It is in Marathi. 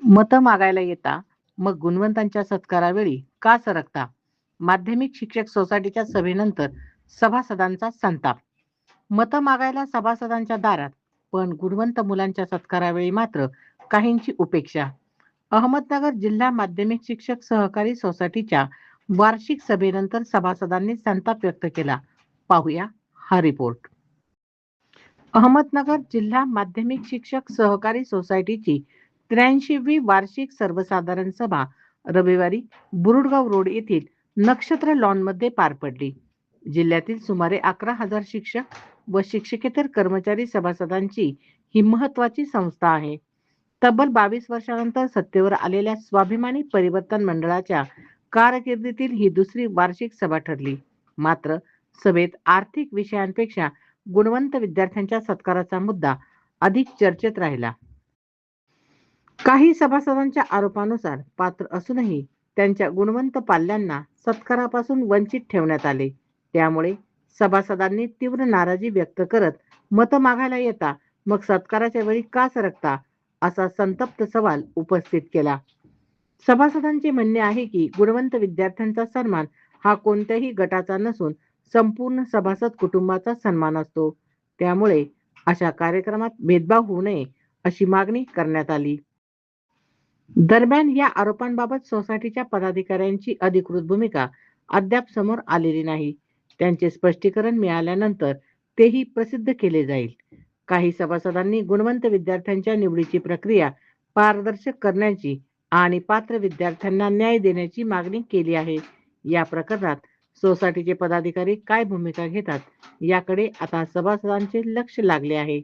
मतं मागायला येता, मग गुणवंतांच्या सत्कारावेळी का सरकता? माध्यमिक शिक्षक सोसायटीच्या सभेनंतर सभासदांचा संताप. मतं मागायला सभासदांच्या दारात, पण गुणवंत मुलांच्या सत्कारावेळी मात्र काहींची उपेक्षा. अहमदनगर जिल्हा माध्यमिक शिक्षक सहकारी सोसायटीच्या वार्षिक सभेनंतर सभासदांनी संताप व्यक्त केला. पाहूया हा रिपोर्ट. अहमदनगर जिल्हा माध्यमिक शिक्षक सहकारी सोसायटीची 83वी वार्षिक सर्वसाधारण सभा रविवारी बुरुडगाव रोड येथील नक्षत्र लॉनमध्ये पार पडली. जिल्ह्यातील सुमारे 11,000 शिक्षक व शिक्षकेतर कर्मचारी सभासदांची ही महत्वाची संस्था आहे. तब्बल 22 वर्षानंतर सत्तेवर आलेल्या स्वाभिमानी परिवर्तन मंडळाच्या कारकिर्दीतील ही दुसरी वार्षिक सभा ठरली. मात्र सभेत आर्थिक विषयांपेक्षा गुणवंत विद्यार्थ्यांच्या सत्काराचा मुद्दा अधिक चर्चेत राहिला. काही सभासदांच्या आरोपानुसार पात्र असूनही त्यांच्या गुणवंत पाल्यांना सत्कारापासून वंचित ठेवण्यात आले. त्यामुळे सभासदांनी तीव्र नाराजी व्यक्त करत मतं मागायला येता मग सत्काराच्या वेळी का सरकता, असा संतप्त सवाल उपस्थित केला. सभासदांचे म्हणणे आहे की गुणवंत विद्यार्थ्यांचा सन्मान हा कोणत्याही गटाचा नसून संपूर्ण सभासद कुटुंबाचा सन्मान असतो. त्यामुळे अशा कार्यक्रमात भेदभाव होऊ नये अशी मागणी करण्यात आली. दरम्यान या आरोपांबाबत सोसायटीच्या पदाधिकाऱ्यांची अधिकृत भूमिका अद्याप समोर आलेली नाही. त्यांचे स्पष्टीकरण मिळाल्यानंतर तेही प्रसिद्ध केले जाईल. काही सभासदांनी गुणवंत विद्यार्थ्यांच्या निवडीची प्रक्रिया पारदर्शक करण्याची आणि पात्र विद्यार्थ्यांना न्याय देण्याची मागणी केली आहे. या प्रकरणात सोसायटीचे पदाधिकारी काय भूमिका घेतात याकडे आता सभासदांचे लक्ष लागले आहे.